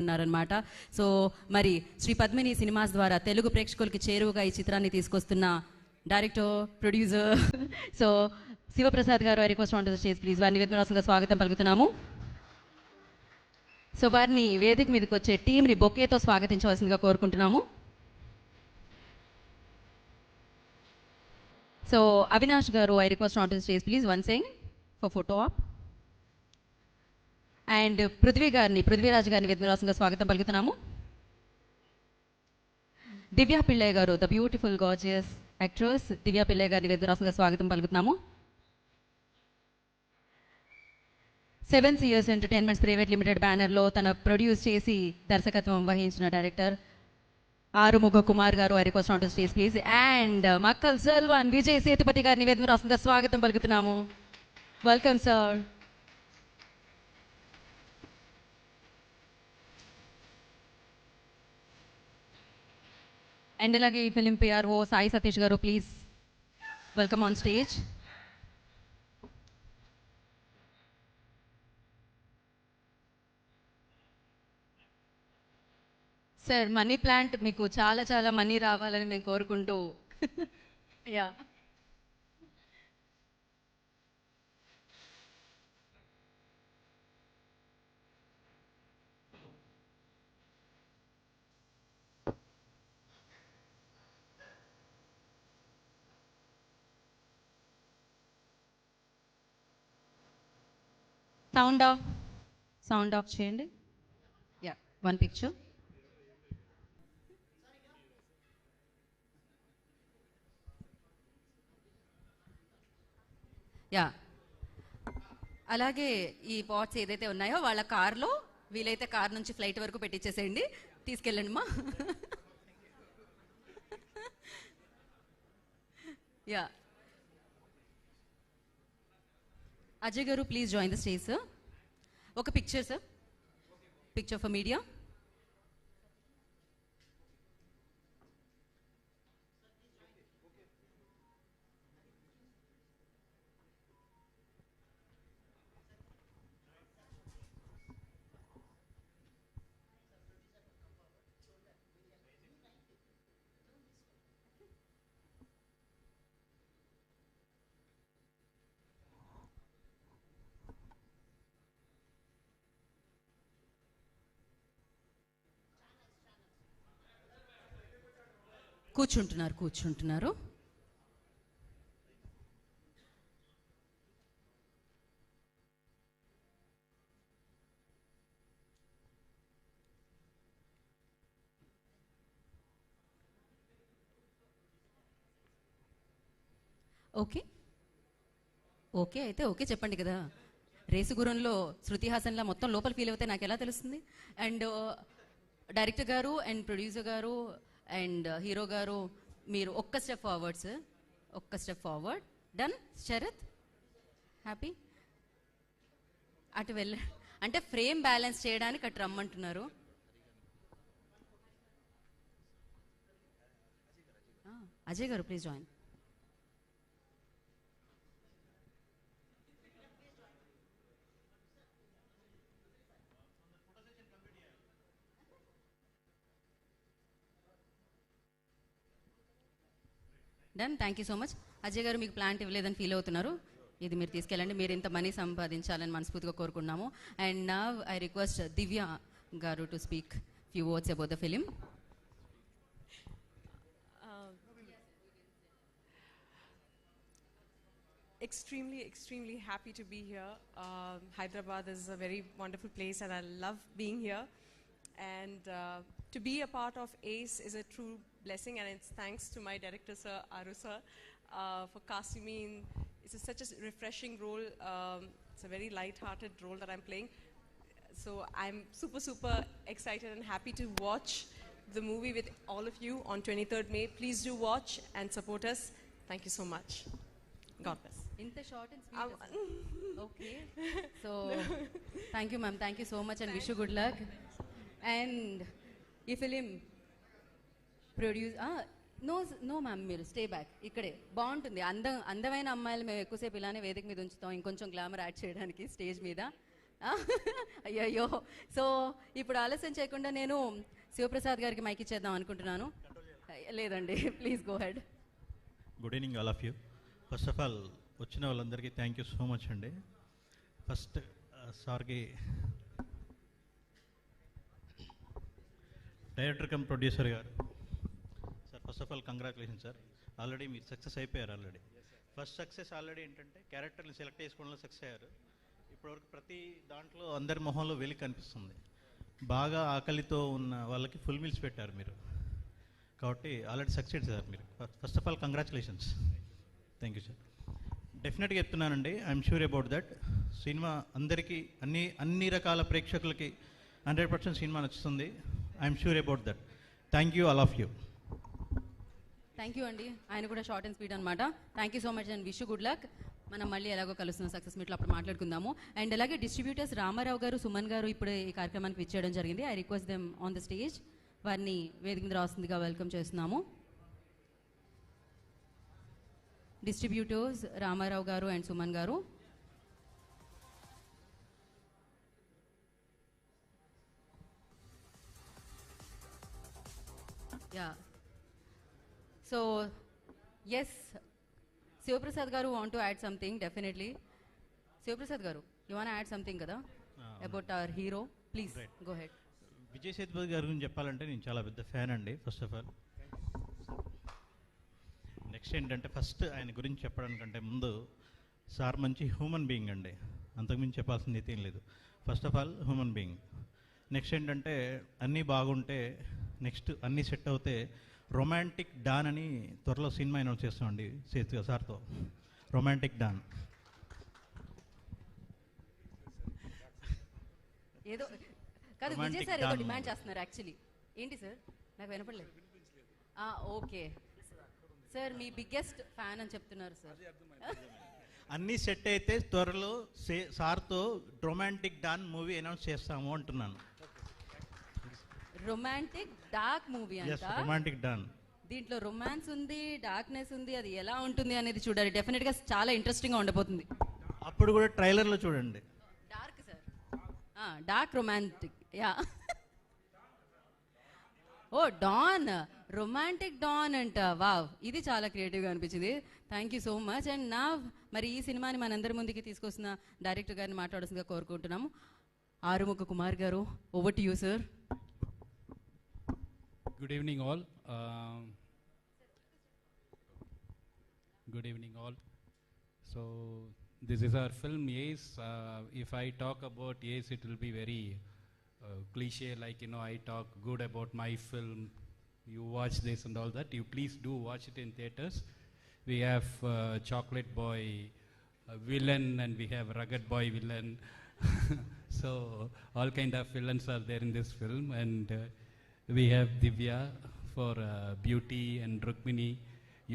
ఉన్నారనమాట. సో మరి శ్రీ పద్మిని సినిమాస్ ద్వారా తెలుగు ప్రేక్షకులకి చేరువగా ఈ చిత్రాన్ని తీసుకొస్తున్న డైరెక్టర్, ప్రొడ్యూసర్ సో శివప్రసాద్ గారు request on to the stage please. వారిని వేదికగా స్వాగతం పలుకుతున్నాము. సో వారిని వేదిక మీదకి వచ్చే టీంని బొకేతో స్వాగతించవలసిందిగా కోరుకుంటున్నాము. సో అవినాష్ గారు I request on to the stage please one saying for photo op. And Prithviraj గారిని వేదికగా స్వాగతం పలుకుతున్నాము. దివ్యా పిళ్ళై గారు, the beautiful gorgeous actress Divya Pillai గారిని వేదికగా స్వాగతం పలుకుతున్నాము. 7 Seers ఎంటర్టైన్మెంట్స్ ప్రైవేట్ లిమిటెడ్ బ్యానర్లో తన ప్రొడ్యూస్ చేసి దర్శకత్వం వహించిన డైరెక్టర్ ఆరుముగ కుమార్ గారు I request on to stage please. And Makkal Selvan Vijay Sethupathi గారిని వేదికగా స్వాగతం పలుకుతున్నాము. Welcome sir. అండ్ అలాగే ఈ ఫిలిం పిఆర్ఓ సాయి సతీష్ గారు please welcome on stage. Sir money plant మీకు చాలా చాలా మనీ రావాలని మేము కోరుకుంటూ యా సౌండ్ ఆఫ్ చేయండి. Yeah one picture. యా అలాగే ఈ పాట్స్ ఏదైతే ఉన్నాయో వాళ్ళ కార్లో వీలైతే కార్ నుంచి ఫ్లైట్ వరకు పెట్టించేసేయండి, తీసుకెళ్ళండి మా. యా అజయ్ గారు please join the stage sir. ఒక picture sir, picture for media. కూర్చుంటున్నారు. ఓకే అయితే ఓకే చెప్పండి కదా. రేసు గురంలో శృతి హాసన్లా మొత్తం లోపల ఫీల్ అవుతే నాకు ఎలా తెలుస్తుంది? అండ్ డైరెక్టర్ గారు అండ్ ప్రొడ్యూసర్ గారు అండ్ హీరో గారు మీరు ఒక్క స్టెప్ ఫార్వర్డ్ సార్, ఒక్క step forward. Done. Sarath happy? అటు అంటే ఫ్రేమ్ బ్యాలెన్స్ చేయడానికి అటు రమ్మంటున్నారు. అజయ్ గారు please join. Done. Thank you so much. Ajay గారు మీకు ప్లాంట్ ఇవ్వలేదని ఫీల్ అవుతున్నారు, ఇది మీరు తీసుకెళ్ళండి. మీరు ఇంత మనీ సంపాదించాలని మనస్ఫూర్తిగా కోరుకున్నాము. అండ్ నవ్ ఐ రిక్వెస్ట్ దివ్య గారు to speak few words about the film. Extremely happy to be here. Hyderabad is a very wonderful place and I love being here. And to be a part of ACE is a true blessing, and it's thanks to my director, Sir Aru Sir, for casting me in. It's such a refreshing role. It's a very light-hearted role that I'm playing. So I'm super excited and happy to watch the movie with all of you on 23rd May. Please do watch and support us. Thank you so much. God bless. ఇంత short and sweet. Okay so thank you ma'am, thank you so much and wish you good luck. And ఈ film produce no ma'am, మీరు stay back, ఇక్కడే బాగుంటుంది. అందమైన అమ్మాయిలు మేము ఎక్కువసేపు ఇలానే వేదిక మీద ఉంచుతాం, ఇంకొంచెం గ్లామర్ యాడ్ చేయడానికి స్టేజ్ మీద. అయ్యయ్యో. సో ఇప్పుడు ఆలస్యం చేయకుండా నేను శివప్రసాద్ గారికి మైక్ ఇచ్చేద్దాం అనుకుంటున్నాను. లేదండి, please go head. Good evening all of you. First of all వచ్చిన వాళ్ళందరికీ థ్యాంక్ యూ సో మచ్ అండి. ఫస్ట్ సార్కి, డైరెక్టర్ కమ్ ప్రొడ్యూసర్ గారు sir, first of all congratulation sir. Already మీరు సక్సెస్ అయిపోయారు. ఆల్రెడీ ఫస్ట్ సక్సెస్ ఆల్రెడీ ఏంటంటే క్యారెక్టర్ని select చేసుకోవడంలో సక్సెస్ అయ్యారు. ఇప్పటివరకు ప్రతి దాంట్లో అందరి మొహంలో వెలికి కనిపిస్తుంది. బాగా ఆకలితో ఉన్న వాళ్ళకి ఫుల్ మీల్స్ పెట్టారు మీరు, కాబట్టి ఆల్రెడీ సక్సెస్ సార్ మీరు. First of all congratulations. Thank you sir. డెఫినెట్గా చెప్తున్నానండి, I'm sure about that cinema అందరికీ అన్ని రకాల ప్రేక్షకులకి 100% సినిమా నచ్చుతుంది. I'm sure about that. Thank you all of you. Thank you అండి. ఆయన కూడా షార్ట్ అండ్ స్పీడ్ అనమాట. Thank you so much and wish good luck. మనం మళ్ళీ ఎలాగో కలుస్తున్నాం సక్సెస్ మీట్లో, అప్పుడు మాట్లాడుకుందాము. అండ్ అలాగే డిస్ట్రిబ్యూటర్స్ రామారావు గారు, సుమన్ గారు ఇప్పుడు ఈ కార్యక్రమానికి విచ్చేయడం జరిగింది. I request them on the stage. వారిని వేదిక మీద రాస్తుందిగా వెల్కమ్ చేస్తున్నాము. డిస్ట్రిబ్యూటర్స్ రామారావు గారు అండ్ సుమన్ గారు. యా, సో ఎస్, శివప్రసాద్ గారు want to add something. Definitely Shivaprasad గారు, యూ వాంట్ యాడ్ సంథింగ్ కదా about our hero? Please go head. Vijay Sethupathi గారి గురించి చెప్పాలంటే నేను చాలా పెద్ద ఫ్యాన్ అండి. ఫస్ట్ ఆఫ్ ఆల్ నెక్స్ట్ ఏంటంటే, ఫస్ట్ ఆయన గురించి చెప్పడానికంటే ముందు సార్ మంచి హ్యూమన్ బీయింగ్ అండి, అంతకుమించి చెప్పాల్సింది అయితే ఏం లేదు. First of all human being. Next ఏంటంటే, అన్నీ బాగుంటే, నెక్స్ట్ అన్నీ సెట్ అవుతే రొమాంటిక్ డాన్ అని త్వరలో సినిమా అనౌన్స్ చేస్తామండి సేతు సార్తో. రొమాంటిక్ డాన్ ఏదో కాదు, విజయ్ సార్ ఏదో డిమాండ్ చేస్తున్నారు యాక్చువల్లీ. ఏంటి సార్? నాకు వినపడలేదు. ఓకే సార్, మీ బిగ్గెస్ట్ ఫ్యాన్ అని చెప్తున్నారు సార్. అన్నీ సెట్ అయితే త్వరలో సార్తో రొమాంటిక్ డాన్ మూవీ అనౌన్స్ చేస్తాము అంటున్నాను. రొమాంటిక్ డార్క్ మూవీ అంట. Romantic don. దీంట్లో రొమాన్స్ ఉంది, డార్క్నెస్ ఉంది. అది ఎలా ఉంటుంది అనేది చూడాలి. డెఫినెట్ గా చాలా ఇంట్రెస్టింగ్ గా ఉండబోతుంది. అప్పుడు కూడా ట్రైలర్ లో చూడండి. Dark sir, dark romantic. Yeah, oh don, romantic don అంట. వావ్, ఇది చాలా క్రియేటివ్గా అనిపించింది. Thank you so much. And నా మరి ఈ సినిమాని మనందరి ముందుకి తీసుకొస్తున్న డైరెక్టర్ గారిని మాట్లాడాల్సిందిగా కోరుకుంటున్నాము. ఆరుముఖ కుమార్ గారు, over to you sir. Good evening all. Good evening all. So this is our film Ace. If I talk about Ace, it will be very cliche, like, you know, I talk good about my film, you watch this and all that. You please do watch it in theaters. We have Chocolate Boy villain and we have Rugged Boy villain. So all kind of villains are there in this film, and we have Divya for beauty and Rukmini